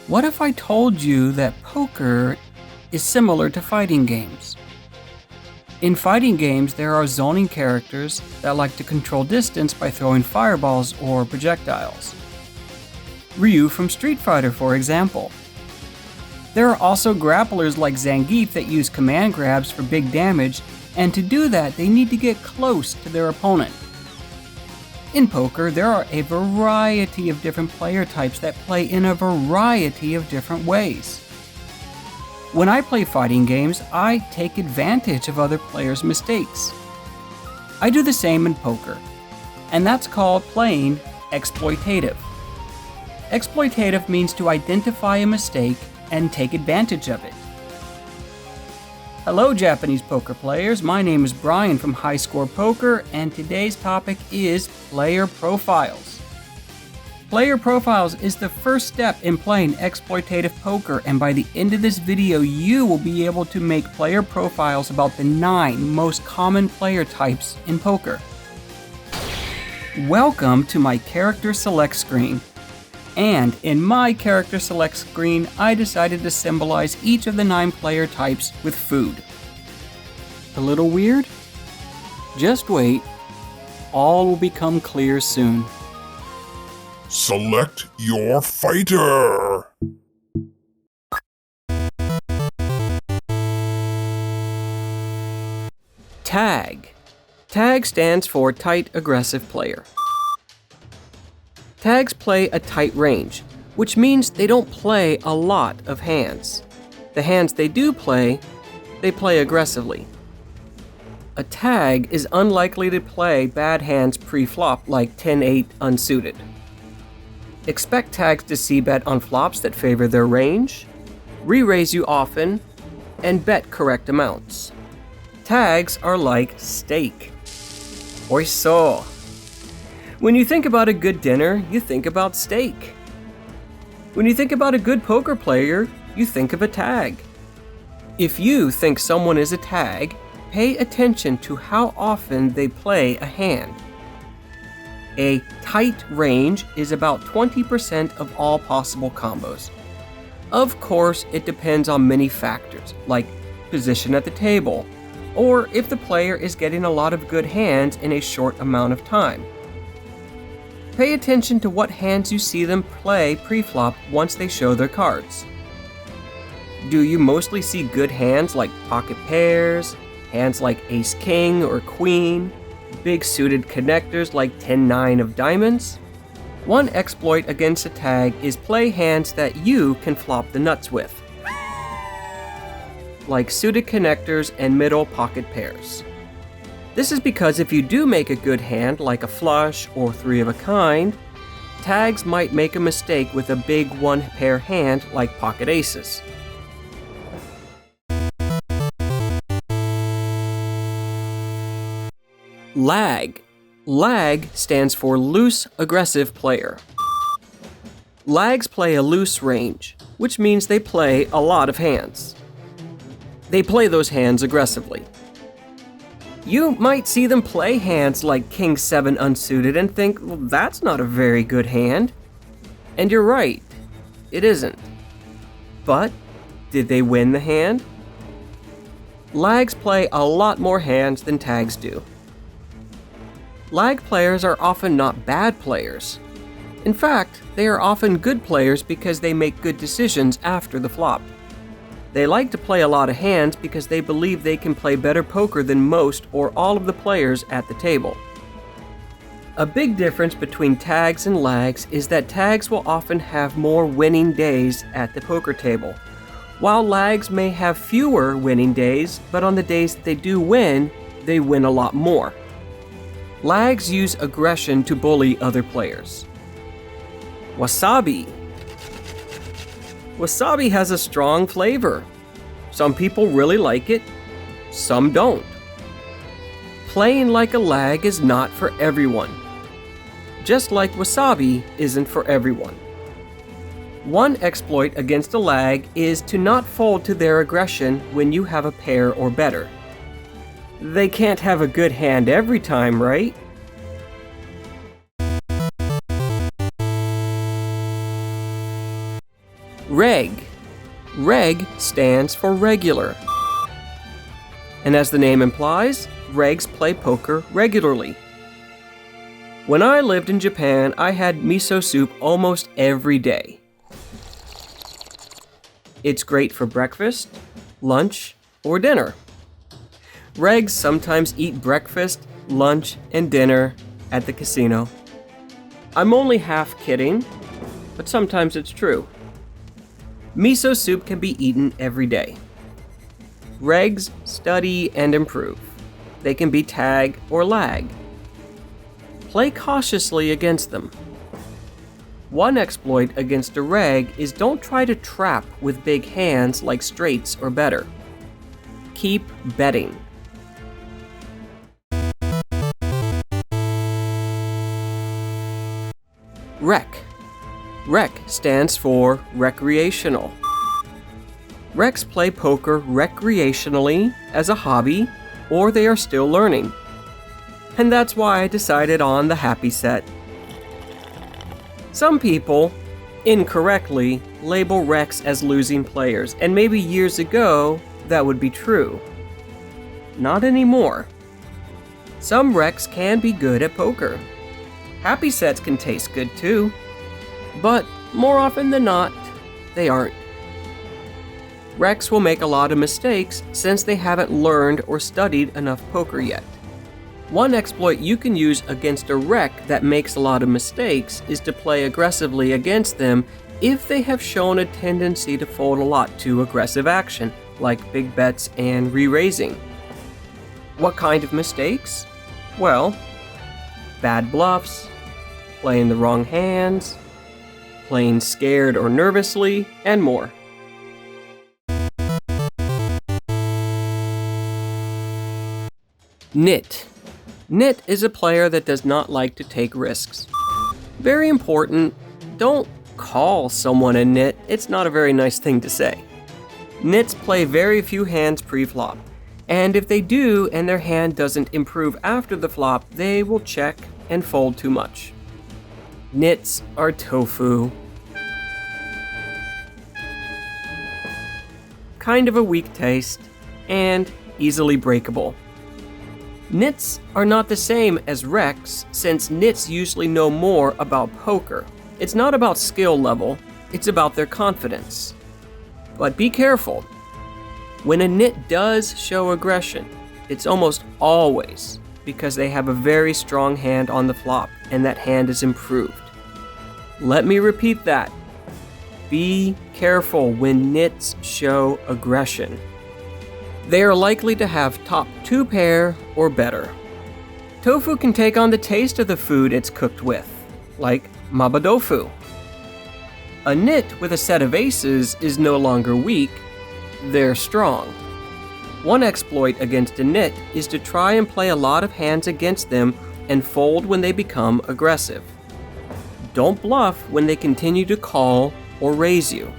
What if I told you that poker is similar to fighting games? In fighting games, there are zoning characters that like to control distance by throwing fireballs or projectiles. Ryu from Street Fighter, for example. There are also grapplers like Zangief that use command grabs for big damage, and to do that, they need to get close to their opponent. In poker, there are a variety of different player types that play in a variety of different ways. When I play fighting games, I take advantage of other players' mistakes. I do the same in poker, and that's called playing exploitative. Exploitative means to identify a mistake and take advantage of it. Hello, Japanese poker players. My name is Brian from High Score Poker, and today's topic is player profiles. Player profiles is the first step in playing exploitative poker, and by the end of this video, you will be able to make player profiles about the 9 most common player types in poker. Welcome to my character select screen. And in my character select screen, I decided to symbolize each of the 9 player types with food. A little weird? Just wait. All will become clear soon. Select your fighter! Tag. Tag stands for tight aggressive player. Tags play a tight range, which means they don't play a lot of hands. The hands they do play, they play aggressively. A tag is unlikely to play bad hands pre-flop like 10-8 unsuited. Expect tags to c-bet on flops that favor their range, re-raise you often, and bet correct amounts. Tags are like steak. Oiso. When you think about a good dinner, you think about steak. When you think about a good poker player, you think of a tag. If you think someone is a tag, pay attention to how often they play a hand. A tight range is about 20% of all possible combos. Of course, it depends on many factors, like position at the table, or if the player is getting a lot of good hands in a short amount of time. Pay attention to what hands you see them play pre-flop once they show their cards. Do you mostly see good hands like pocket pairs, hands like ace-king or queen, big suited connectors like 10-9 of diamonds? One exploit against a tag is play hands that you can flop the nuts with, like suited connectors and middle pocket pairs. This is because if you do make a good hand, like a flush or 3 of a kind, tags might make a mistake with a big one-pair hand like pocket aces. Lag. Lag stands for loose aggressive player. Lags play a loose range, which means they play a lot of hands. They play those hands aggressively. You might see them play hands like King 7 unsuited and think, well, that's not a very good hand. And you're right, it isn't. But, did they win the hand? Lags play a lot more hands than tags do. Lag players are often not bad players. In fact, they are often good players because they make good decisions after the flop. They like to play a lot of hands because they believe they can play better poker than most or all of the players at the table. A big difference between tags and lags is that tags will often have more winning days at the poker table, while lags may have fewer winning days, but on the days that they win a lot more. Lags use aggression to bully other players. Wasabi. Wasabi has a strong flavor. Some people really like it, some don't. Playing like a lag is not for everyone. Just like wasabi isn't for everyone. One exploit against a lag is to not fold to their aggression when you have a pair or better. They can't have a good hand every time, right? Reg. Reg stands for regular. And as the name implies, regs play poker regularly. When I lived in Japan, I had miso soup almost every day. It's great for breakfast, lunch, or dinner. Regs sometimes eat breakfast, lunch, and dinner at the casino. I'm only half kidding, but sometimes it's true. Miso soup can be eaten every day. Regs study and improve. They can be tag or lag. Play cautiously against them. One exploit against a reg is don't try to trap with big hands like straights or better. Keep betting. Rec. Rec stands for recreational. Recs play poker recreationally as a hobby, or they are still learning. And that's why I decided on the happy set. Some people, incorrectly, label recs as losing players, and maybe years ago, that would be true. Not anymore. Some recs can be good at poker. Happy sets can taste good too. But more often than not, they aren't. Recs will make a lot of mistakes since they haven't learned or studied enough poker yet. One exploit you can use against a rec that makes a lot of mistakes is to play aggressively against them if they have shown a tendency to fold a lot to aggressive action, like big bets and re-raising. What kind of mistakes? Well, bad bluffs, playing the wrong hands, playing scared or nervously, and more. Nit. Nit is a player that does not like to take risks. Very important, don't call someone a nit. It's not a very nice thing to say. Nits play very few hands pre-flop, and if they do and their hand doesn't improve after the flop, they will check and fold too much. Nits are tofu. Kind of a weak taste, and easily breakable. Nits are not the same as recs, since nits usually know more about poker. It's not about skill level, it's about their confidence. But be careful. When a nit does show aggression, it's almost always because they have a very strong hand on the flop, and that hand is improved. Let me repeat that. Be careful when nits show aggression. They are likely to have top 2 pair or better. Tofu can take on the taste of the food it's cooked with, like mabadofu. A nit with a set of aces is no longer weak, they're strong. One exploit against a nit is to try and play a lot of hands against them and fold when they become aggressive. Don't bluff when they continue to call or raise you.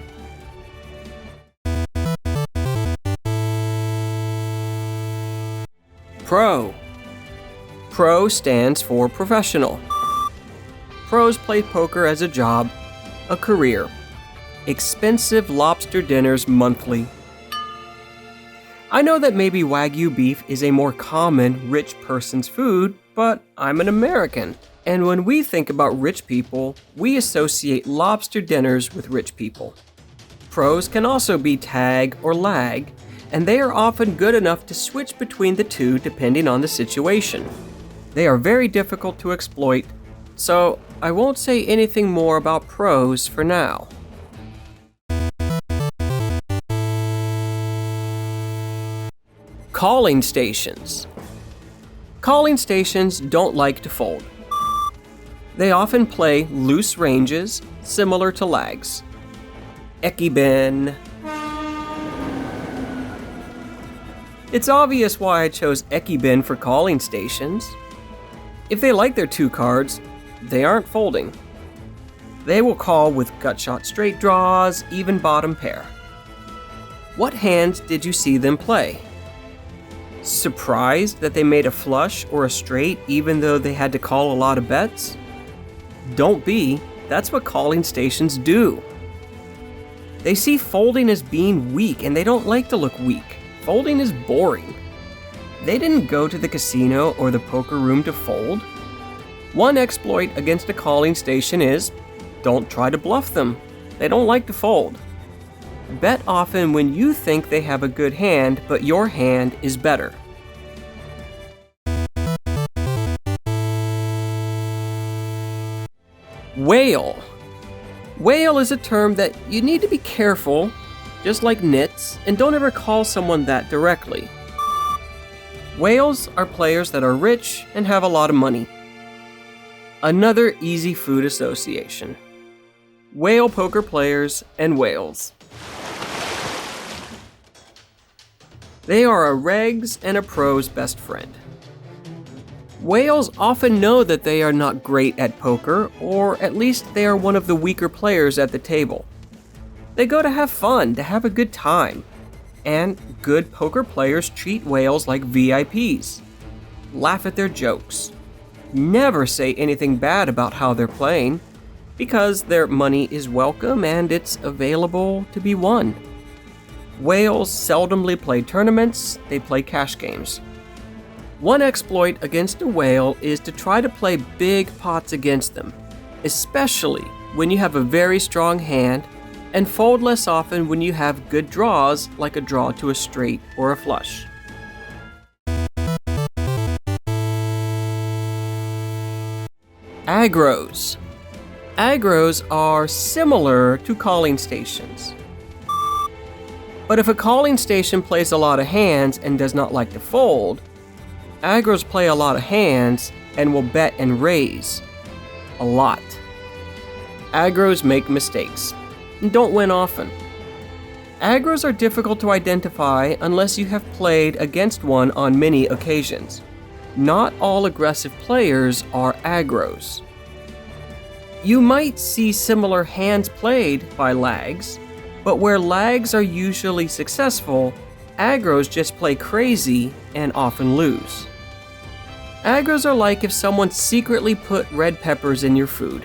Pro. Pro stands for professional. Pros play poker as a job, a career. Expensive lobster dinners monthly. I know that maybe Wagyu beef is a more common rich person's food, but I'm an American. And when we think about rich people, we associate lobster dinners with rich people. Pros can also be tag or lag, and they are often good enough to switch between the two depending on the situation. They are very difficult to exploit, so I won't say anything more about pros for now. Calling stations. Calling stations don't like to fold. They often play loose ranges, similar to lags. Ekibin. It's obvious why I chose Ekibin for calling stations. If they like their 2 cards, they aren't folding. They will call with gutshot straight draws, even bottom pair. What hands did you see them play? Surprised that they made a flush or a straight even though they had to call a lot of bets? Don't be, that's what calling stations do. They see folding as being weak, and they don't like to look weak. Folding is boring. They didn't go to the casino or the poker room to fold. One exploit against a calling station is, don't try to bluff them. They don't like to fold. Bet often when you think they have a good hand, but your hand is better. Whale. Whale is a term that you need to be careful, just like nits, and don't ever call someone that directly. Whales are players that are rich and have a lot of money. Another easy food association. Whale poker players and whales. They are a reg's and a pro's best friend. Whales often know that they are not great at poker, or at least they are one of the weaker players at the table. They go to have fun, to have a good time. And good poker players treat whales like VIPs. Laugh at their jokes. Never say anything bad about how they're playing, because their money is welcome and it's available to be won. Whales seldomly play tournaments, they play cash games. One exploit against a whale is to try to play big pots against them, especially when you have a very strong hand, and fold less often when you have good draws, like a draw to a straight or a flush. Aggros. Aggros are similar to calling stations. But if a calling station plays a lot of hands and does not like to fold, aggros play a lot of hands and will bet and raise. A lot. Aggros make mistakes and don't win often. Aggros are difficult to identify unless you have played against one on many occasions. Not all aggressive players are aggros. You might see similar hands played by lags, but where lags are usually successful, aggros just play crazy and often lose. Aggros are like if someone secretly put red peppers in your food.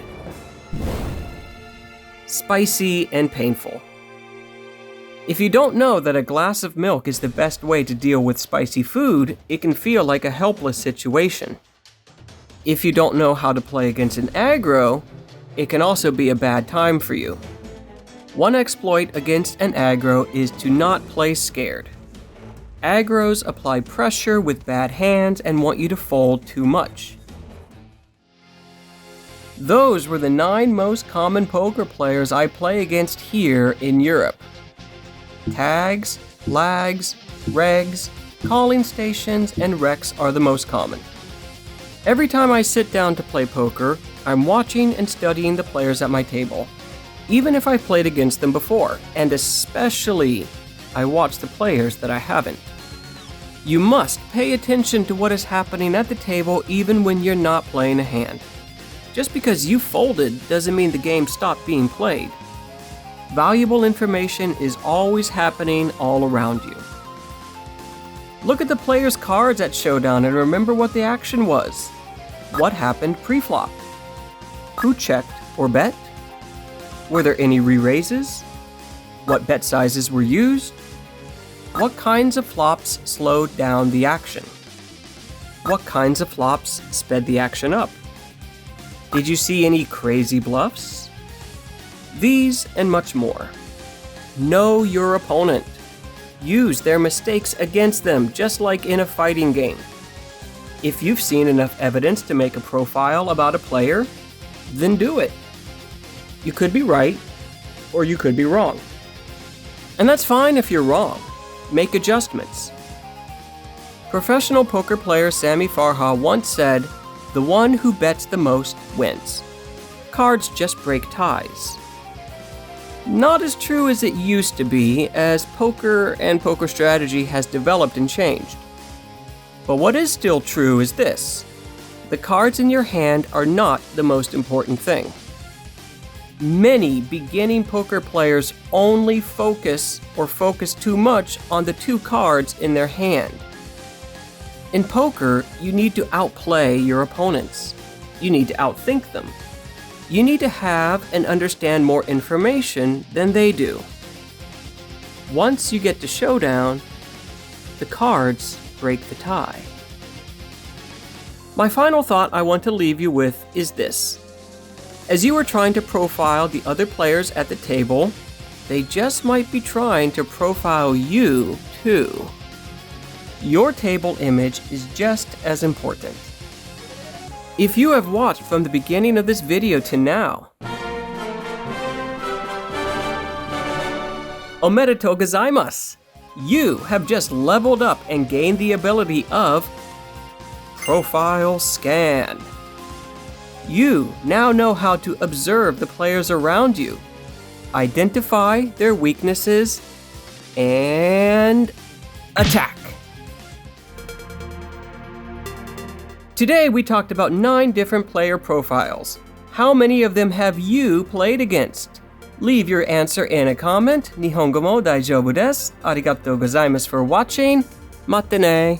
Spicy and painful. If you don't know that a glass of milk is the best way to deal with spicy food, it can feel like a helpless situation. If you don't know how to play against an aggro, it can also be a bad time for you. One exploit against an aggro is to not play scared. Aggros apply pressure with bad hands and want you to fold too much. Those were the 9 most common poker players I play against here in Europe. Tags, lags, regs, calling stations, and recs are the most common. Every time I sit down to play poker, I'm watching and studying the players at my table, even if I've played against them before, and especially I watch the players that I haven't. You must pay attention to what is happening at the table even when you're not playing a hand. Just because you folded doesn't mean the game stopped being played. Valuable information is always happening all around you. Look at the players' cards at Showdown and remember what the action was. What happened pre-flop? Who checked or bet? Were there any re-raises? What bet sizes were used? What kinds of flops slowed down the action? What kinds of flops sped the action up? Did you see any crazy bluffs? These and much more. Know your opponent. Use their mistakes against them, just like in a fighting game. If you've seen enough evidence to make a profile about a player, then do it. You could be right, or you could be wrong. And that's fine if you're wrong. Make adjustments. Professional poker player Sami Farha once said, "The one who bets the most wins. Cards just break ties." Not as true as it used to be, as poker and poker strategy has developed and changed. But what is still true is this: the cards in your hand are not the most important thing. Many beginning poker players only focus too much on the 2 cards in their hand. In poker, you need to outplay your opponents. You need to outthink them. You need to have and understand more information than they do. Once you get to showdown, the cards break the tie. My final thought I want to leave you with is this. As you are trying to profile the other players at the table, they just might be trying to profile you too. Your table image is just as important. If you have watched from the beginning of this video to now, omedetou gozaimasu! You have just leveled up and gained the ability of Profile Scan. You now know how to observe the players around you, identify their weaknesses, and attack. Today we talked about 9 different player profiles. How many of them have you played against? Leave your answer in a comment. Nihongo mo daijoubu desu. Arigatou gozaimasu for watching. Mate ne.